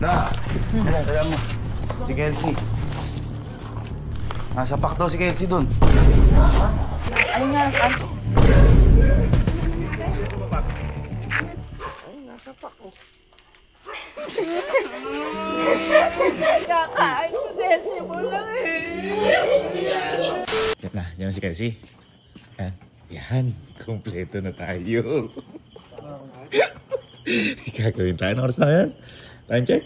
Na! Kaya mo. Si Kelsey. Nasa pack daw si Kelsey dun. Ayun nga, saan to? Ay, nasa pack ko. Kakain ko Kelsey mo lang eh. Yan na, yan si Kelsey. Yan, kumpleto na tayo. Gagawin tayo. Anong oras na yan? Time check?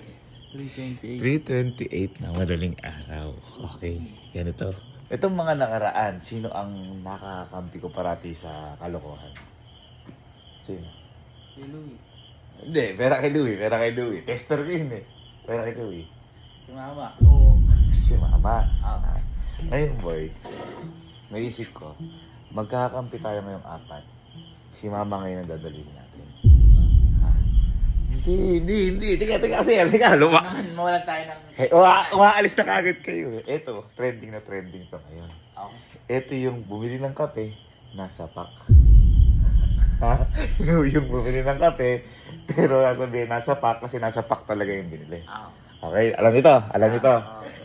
3:28 na madaling araw. Okay, ganito. Itong mga nakaraan, sino ang nakakampi ko parati sa kalokohan? Sino? Si Louie. Hindi, pera kay Louie. Tester ko yun eh. Pera kay Louie. Si Mama. Oo. Si Mama. Ngayon boy, naisip ko, magkakampi tayo ngayong 4. Si Mama ngayon ang dadalhin natin. Hindi. Teka kasi. Mawalan tayo ng... Hey, umaalis na kagad kayo. Ito, trending na to ngayon. Okay. Ito yung bumili ng kape, nasa pack. Yung bumili ng kape, pero sabihin nasa pack kasi nasa pack talaga yung binili. Okay, alam nito.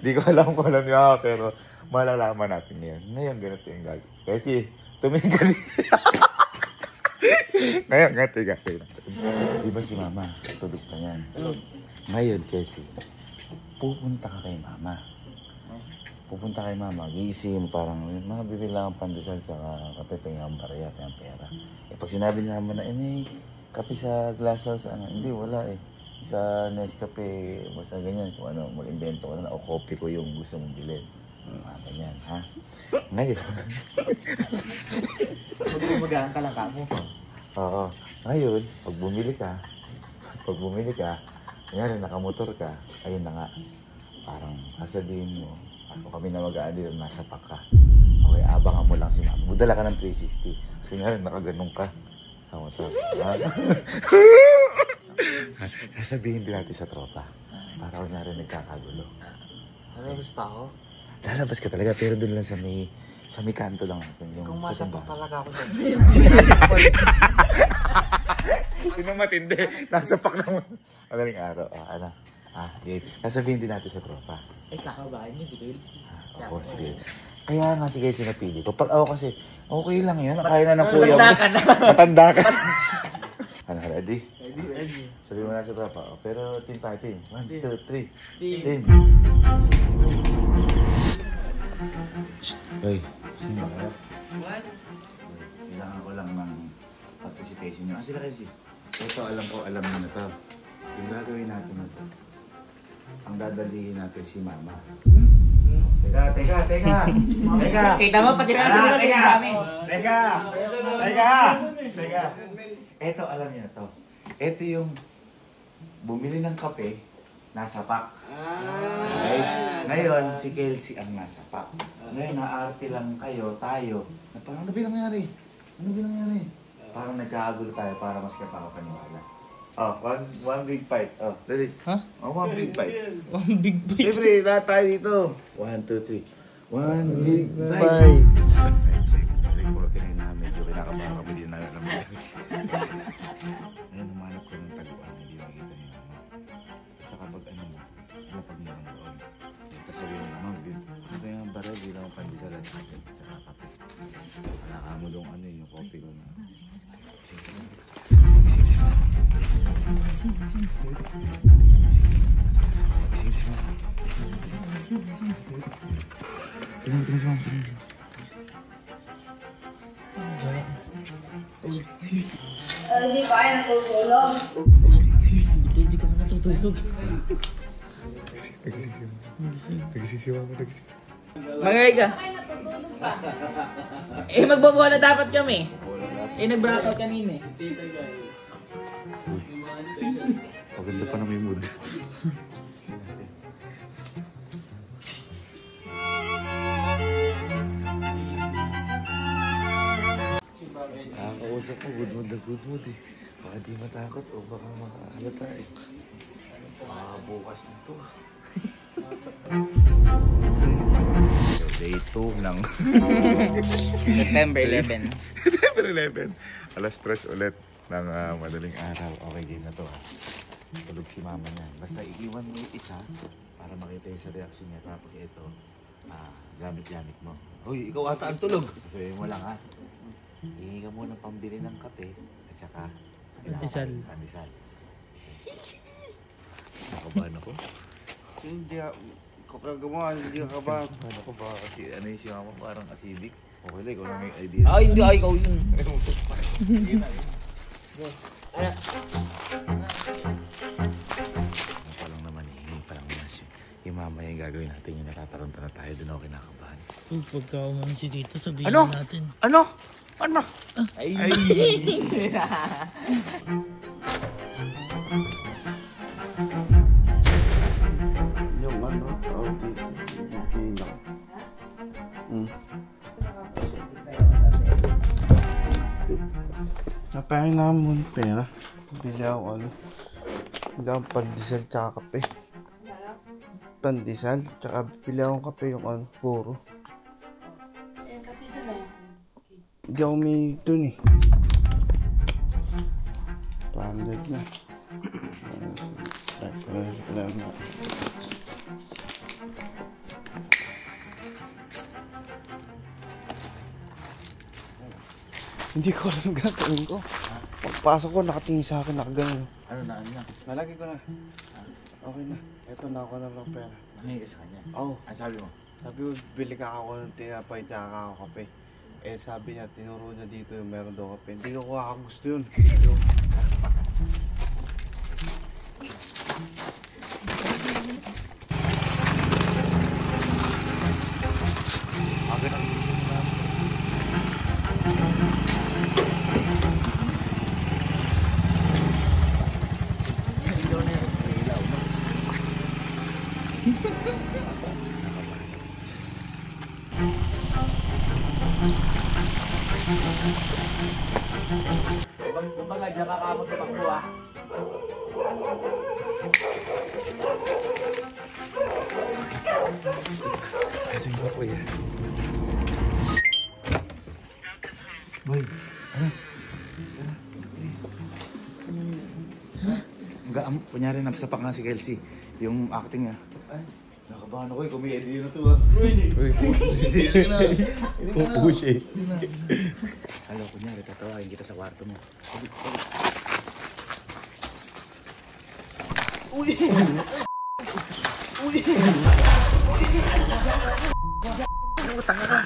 Di ko alam kung alam niyo, pero malalaman natin ngayon. Ngayon, ganito yung gagawin. Kasi, tumingin kasi. Ngayon, tiga. Di ba si Mama? Tulog pa yan. Ngayon, Chelsea, pupunta ka kay Mama. Gigising mo parang, mabibili lang ang pandesal sa kape, pingang barya, pingang pera. Pag sinabi niya naman na, may kape sa glass house, hindi, wala eh. Sa Nescafe, basta ganyan, kung ano, mag-invento ko na, o kopi ko yung gusto mong bilhin. Ganyan, ha? Ngayon. Magbumagaan ka lang kamo. Oo. Ngayon, pag bumili ka, kanyari nakamotor ka, ayun na nga, parang sasabihin mo, ako kami na mag-aadir, nasa pack ka. Okay, abangan mo lang si Mama. Magdala ka ng 360. Kasi kanyari, nakaganong ka. Sa motor. Sasabihin din natin sa tropa. Para kanyari nagkakagulo. Lalabas pa ako? Lalabas ka talaga, pero doon lang sa may kanto lang natin. Kung masapak talaga ako sa Yun ang matindi. Nasa pack naman. Madaling araw. Sasabihin din natin sa tropa. Kakabahan niyo si Kelsey. Oo, sige. Kaya nga sige sinapili ko. Pag ako kasi, okay lang yun. Kaya na ng kuya mo. Matanda ka na. Ready? Ready. Sabihin mo na sa tropa. Pero team tayo, team. 1, 2, 3. Team. Hoy, sino ba kayo? What? Kailangan ko lang ng participation nyo. Sila kasi. Ito alam nyo na to. Yung gagawin natin na to. Ang dadalihin natin si Mama. Teka. Kita mo, pati na kasi sa amin. Teka. Ito alam nyo na to. Ito yung bumili ng kape, nasa pack. Okay? Ngayon, si Kelsey ang nasa pack. Ngayon, naarte lang tayo. Parang ano ba nangyari? Parang nagkakagulo tayo para mas kapakapaniwala. One big fight. Dali. One big fight. Siyempre, lahat tayo dito. 1, 2, 3. One big fight. Reportin na medyo kinakabahan kami din na alam mo. Ngayon, humanap ko ng taguan. Hindi makita niyo. Basta kapag pag nilang doon. Tapos sabihin mo, ito yung baril, di lang pandesal at saka kape. Nakamulong yung kopi ko na. Tingnan si Mama. Hindi kaya natutulog. Hindi ka mo natutulog. Nagsisiwa mo. Magay ka. Magbobola dapat kami. Nag-brownout kanina eh. Paganda pa na may mood. Nakakausap mo, good mood eh. Baka di matakot o baka makahalata eh. Bukas na to. Day 2 ng September 11. September 11. Alas 3 ulit ng madaling araw. Okay, game na to ha. Tulog si mama niya. Basta iiwan mo yung isa para makita yung sa reaction niya. Tapos ito, gamit-gamit mo. Uy, ikaw ata ang tulog. Sabihin mo lang ha. Hihingi ka muna pambili ng kape at saka pandesal. Nakabahan ako. Hindi ako kagamahan, hindi ka ba? Ano ko ba kasi ano yung si mama parang acidic. Okay lang, ikaw lang may idea. Ay, hindi. Ay, ikaw yun. Sige na. Ano? Ano pa lang naman, hihingi pa lang naman siya. Yung mamaya yung gagawin natin yung natataranta na tayo, doon ako kinakabahan. Pagka umano si Tito, sabihin Ano? natin. Ano? Ano? Ay. Yung ano, dito, yung pila. Napahin na muna pera. Bili ako ano. Bili akong pandesal tsaka kape. Pandesal tsaka bili akong kape yung ano, puro. Kape doon eh. Hindi ako may dun eh. 200 na. Hindi ko alam gagawin ko. Pagpasok ko, nakatingin sa akin, nakagano. Ano na, ano na? Nalagay ko na. Okay na. Ito na ako na lang pera. Nangingi ka sa kanya. Oo. Ano sabi mo? Sabi ko, bili ka ako ng tinapay tsaka ako kape. Eh sabi niya, tinuro niya dito yung meron daw kape. Hindi ko gusto yun. Agad ang gusto mo namin. Kumbaga, dyan ka kamot na pakbo ah. Kasing ko po yan. Boy, ano? Kunyari napsapak nga si Kelsey. Yung acting niya. Ay, nakabahan ako eh. Kumiyedi yun na to ah. Pupush eh. Halo, kunyari tatawain kita sa kwarto mo. Uy! Uy! Tanga ka!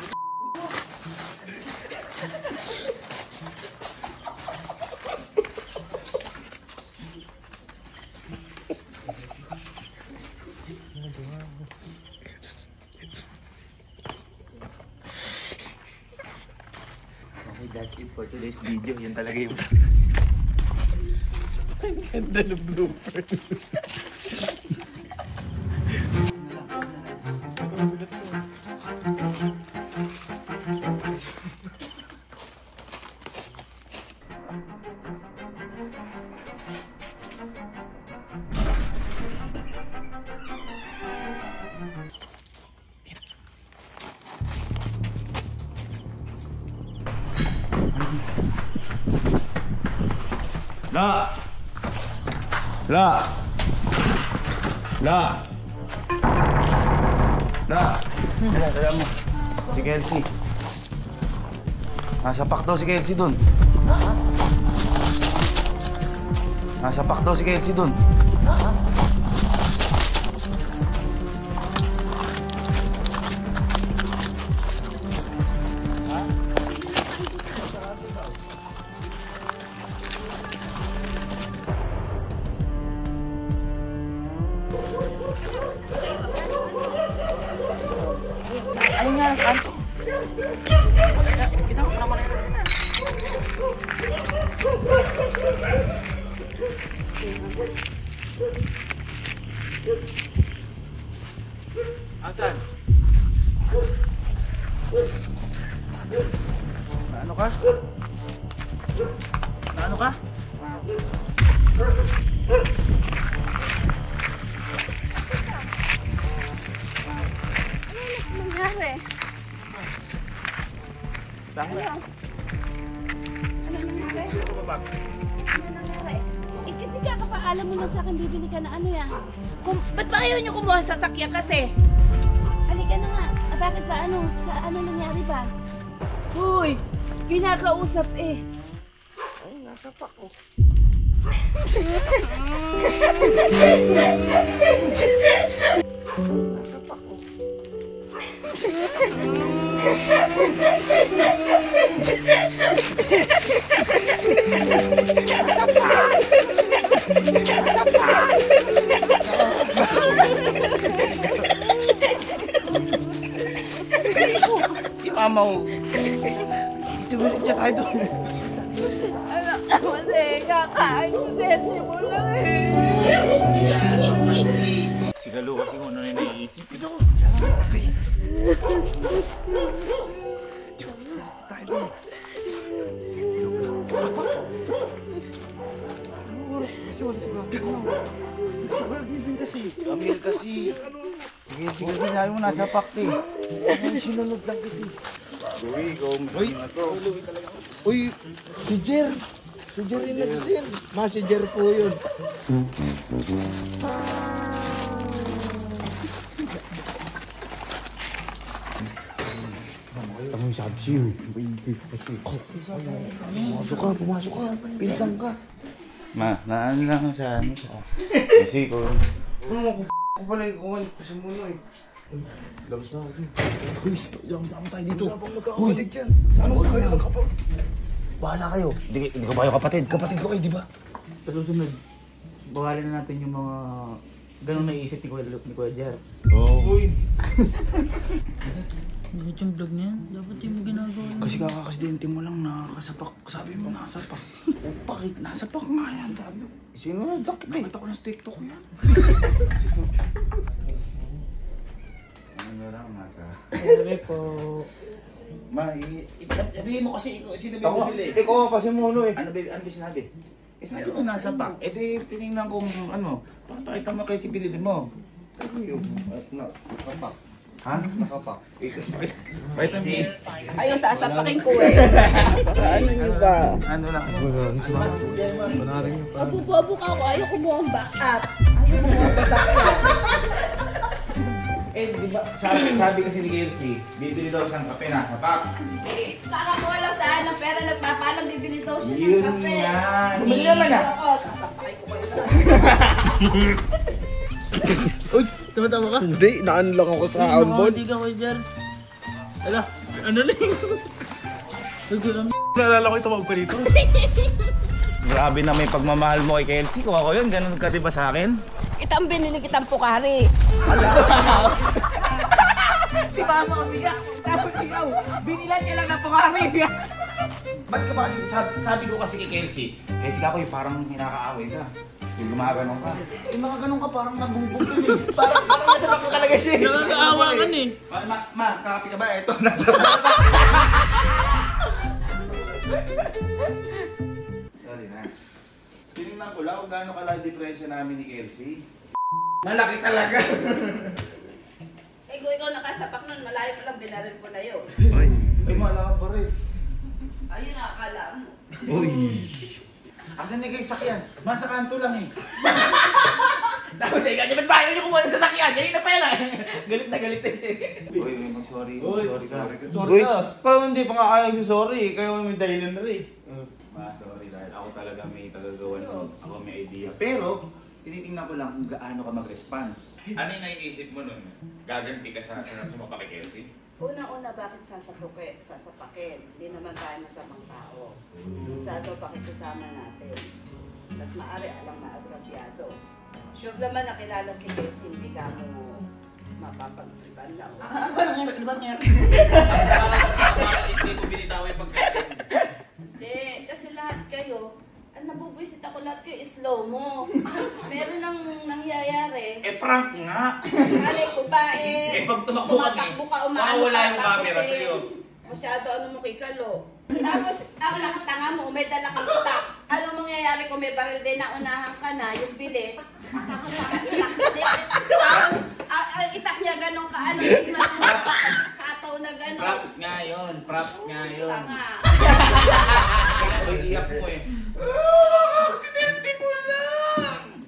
Okay, that's it for today's video. Yun talaga yung... Ang ganda ng bloopers. La! La! La! La! Kaya mo. Si Kelsey. Nasa pak daw si Kelsey dun. Nasa pak daw si Kelsey dun. Ayun nga, saan to? Kita ko naman ito. Asan? Ano ka? Ano ka? Nangyari? Dahil Ano nangyari? Ano nangyari? Hindi ka pa alam mo na sa akin, bibili ka na ano yan. Ba't ba kayo niyo kumuha sa sasakyan kasi? Halika na nga. Bakit ba ano? Sa ano nangyari ba? Uy, kinakausap eh. Ay, nasa pa ko. Nasa pa ko. Si Mama ko. Itumilit niya tayo doon. Anak naman eh, kakain ko desi mo lang eh. Sigalo kasi kung ano na naiisip. Ito. Tayo doon. Oras kasi wala si Bagay. Sa Bagay din kasi. Amir kasi. Sige, sinabi mo nasa pack eh. Sinunod lang kita. Uy, ikaw na to. Uy, si Jer. Si Jer yung nag-sir. Si Jer po yun. Ang sabi siya. Pumasok ka. Pinsang ka. Ma, naan lang sa ano sa... Kasi ko... Ako pala yung kumalit ko sa muno eh. Labas na ako din. Uy, sama tayo dito. Usapang magkakapatid yan. Sama kayo magkakapatid. Bahala kayo. Hindi ko ba yung kapatid? Kapatid ko kayo, di ba? Sa susunod, bawalan na natin yung mga ganong naiisip ni Kuya Jer. Oo. Uy. Bakit yung vlog niya? Dapat yung ginagawa niya. Kasi kakakasidente mo lang nakasapak. Sabi mo nakasapak. Bakit? Nasapak nga yan. Sino na? Nakita ko na sa TikTok yan. Ano lang nasa... Sorry po. Ma, sabihin mo kasi ikaw, sino ba yung bumili? Ikaw ang kasi muno eh. Ano ba sinabi? Eh sabi ko nasa pack. Eh di tinignan kong ano, pakita mo kay si pinili mo. Ano yung nakapak? Ha? Nakapak. Pakita mo. Ayaw, sasapakin ko eh. Ano nyo ba? Ano lang? Mabubobo ka ako, ayaw kumuha ang back up. Ayaw kumuha ang sasakyan. Eh, di ba, sabi kasi ni Kelsey, bibili daw siyang kape na sa pack. Eh, kakakuha lang saan ng pera, nagpapalang bibili daw siya ng Yun kape. yan. Bumili naman ah. Oo, sasapakin ko kayo. Uy, tama-tama ka? Hindi, naan-lock ako sa outbound. Hindi ka Kuya Jer. Ala, ano lang yun? Naalala ko tumawag pa dito. Grabe na may pagmamahal mo kay Kelsey. Kung ako yun, ganun ka diba sa akin? Itang binili kitang pukari. Di ba mo kami ka? Tapos ikaw, binilan ka lang ng pukami. Ba't ka ba kasi, sabi ko kasi kay Kelsey, ako yung parang hinakaaway ka. Yung gumaganon ka. Yung mga ganon ka parang nagbungbong ka eh. Parang nasa bako talaga siya. Nakakaawa ka na eh. Ma, kakapi ka ba? Ito, nasa Sorry na. Tinignan ko lang kung gaano kalaki diferensya namin ni Kelsey. Malaki talaga. Eh, kung ikaw nakasapak nun, malayo pa lang, binaril ko na yun. Ay, malaki pa rin. Ayun na, akala mo. Asan niya kayo sakyan? Masa kanto lang eh. Tapos ikaw niya, ba't bayo niyo kumuha sa sasakyan? Ganyan na pa yan ah. Galit na siya. Uy, mag-sorry. Sorry ka. Sorry ka. Kaya hindi pa nga ayaw siya sorry. Kaya may dahilan na rin. Sorry dahil ako talaga may tagagawa nun. Ako may idea. Pero, tinitingnan ko lang kung gaano ka mag-response. Ano yung naiisip mo nun? Gaganti ka sa sumapa kay Kelsey? Una-una, bakit sasapakin? Hindi naman tayo masamang tao. Usado, pakikisama natin. At maaari alang maagrabyado. Sure naman nakilala si Kes, hindi ka mo mapapagtripan lang. Ano ba nangyari? Hindi ko binitaw yung pagkakas. Hindi, kasi lahat kayo, nabubwisit ako lahat kayo, slow mo. Meron nang nangyayari. Eh, prank nga! Malay ko ba Eh, pag tumakbo ka tumatakbo ka, umaano mawawala ka, yung tapos camera sa'yo. Masyado ano mo kikalo. Tapos, ang nakatanga mo, may dala kang itak. Ano mangyayari kung may baril din na unahan ka na, yung bilis. Tapos, ang itak niya ganun ka, ano, hindi man kataw na ganun. Props nga yun. Props nga yun. Tanga. Kaya iyak mo eh. Aksidente ko lang!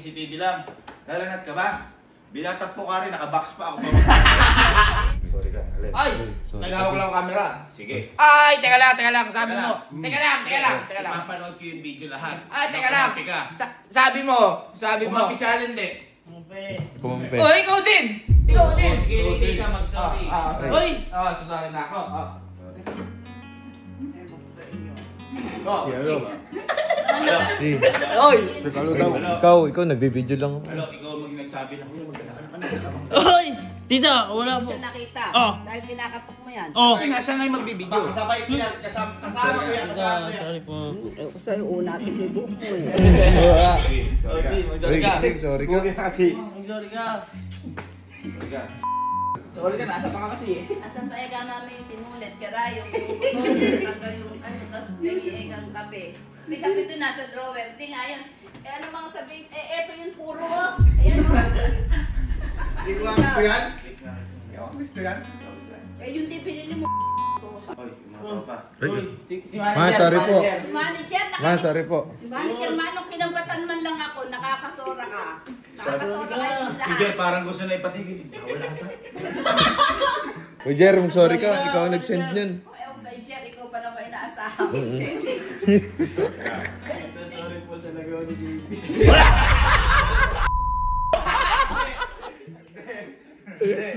CCTV lang. Lalanat ka ba? Bilatap po ka rin, nakabox pa ako. Sorry ka, alin. Ay! Nagahawak lang ang camera. Sige. Ay! Teka lang, sabi mo. Teka lang. Mapanood ko yung video lahat. Ay, teka lang. Sabi mo. Umapisa hindi. Kumampe. Oh, ikaw din! Ikaw din! Sige, isa mag-sorry. Uy! Susali na ako. Si ano? Si. Oy! Ikaw nagbibideo lang ako. Ano, ikaw nagsabi na, "Uy, magdala ka naman." Oy! Tita, wala Hindi po. siya nakita. Oh. Dahil kinakatok mo yan. Oh! Kasi nga siya ngayon magbibideo. Kasabay ko yan, kasama ko yan, kasama ko yan. Sorry po. Ako sa'yo, una ating libok mo eh. Sorry ka. Sorry ka. Sorry ka. Sorry ka, nasa pa ka kasi eh. Asan pa ega mami sinulit, kara yung sa tanggal yung ano, tapos may egang kape. May kape doon nasa drawer. Di nga yun. Eh ano mga sabihin, eto yung puro oh. Ayan oh. Hindi ko ang gusto yan. Hindi ko ang gusto yan. Eh yun din pinili mo. Oy, mga pa. Si Ma, sorry po. Si Manager, Ma, sorry po. si Manager, manong kinambatan man lang ako, nakakasora ka. Nakakasora ka yung Si lahat. Jer, parang gusto na ipatigil. Wala ata. Uy, Jer, sorry ka. Ikaw ang nag-send niyan. O ewan sa Jer, ikaw pa naman inaasahan ko, Jer. Sorry po talaga ako ni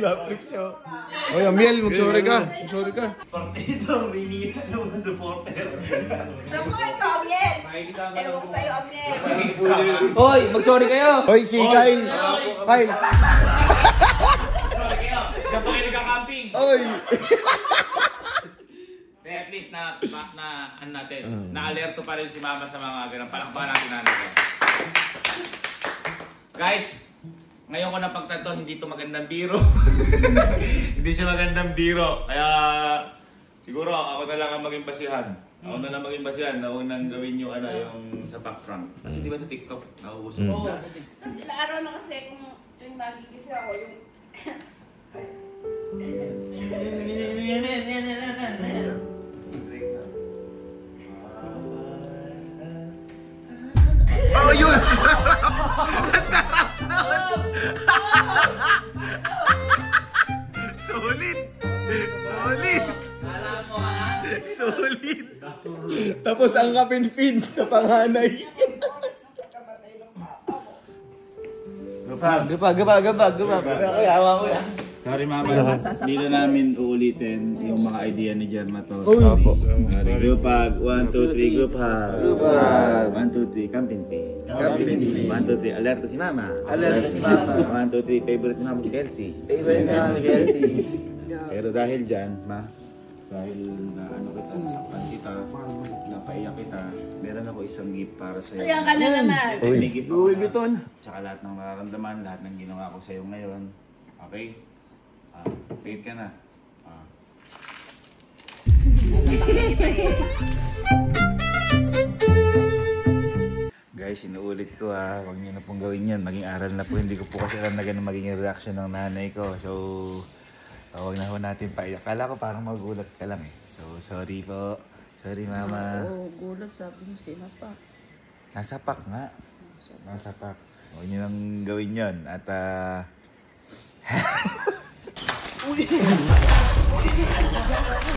Lapit siya. Uy, Amiel, mag-sorry ka. Mag-sorry ka. Partido, may nita ng mga supporter. Naku, ito, Amiel. Ewan ko sa'yo, Amiel. Hoy, mag-sorry kayo. Uy, si Kyle. Kyle. Sorry kayo. Diyan pa kayo nagka-camping. Uy. Kaya at least ano natin, na-alerto pa rin si Mama sa mga ganun. Palakpakan natin natin. Guys, ngayon ko napagtanto, hindi ito magandang biro. Hindi siya magandang biro. Kaya siguro ako na lang ang maging basihan. Ako na lang maging basihan. Ako nang gawin yung yung sa back front. Kasi di ba sa TikTok, nauuso. Tapos ilang araw na kasi kung tuwing magigising ako, yung Oh, yun. Solid! Solid! Alam mo ha? Solid! Tapos ang kapinpin sa panganay. Gapag! Gabag. Kaya awa ko yan. Sorry Mama, dito namin uulitin yung mga idea ni Jermatos. Opo. Group hug, 1, 2, 3, group hug. Group hug. 1, 2, 3, camping pay. 1, 2, 3, alerto si Mama. Alerto si Mama. 1, 2, 3, favorite ni Mama si Kelsey. Favorite na si Kelsey. Pero dahil dyan, dahil na kita, nasaktan kita, napaiyak kita, meron ako isang gift para sa'yo. Ayan ka na naman. May gift ako na. Tsaka lahat ng nararamdaman, lahat ng ginawa ko sa'yo ngayon. Okay? Say it ka na. Guys, inuulit ko huwag niyo na pong gawin yan. Maging aral na po. Hindi ko po kasi alam na ganun magiging reaction ng nanay ko. So, huwag na ho natin paiyak. Kala ko parang magulat ka lang eh. So, sorry po. Sorry, Mama. Oo, gulat sabi mo sila pa. Nasapak nga. Nasapak. Huwag niyo nang gawin yon. At,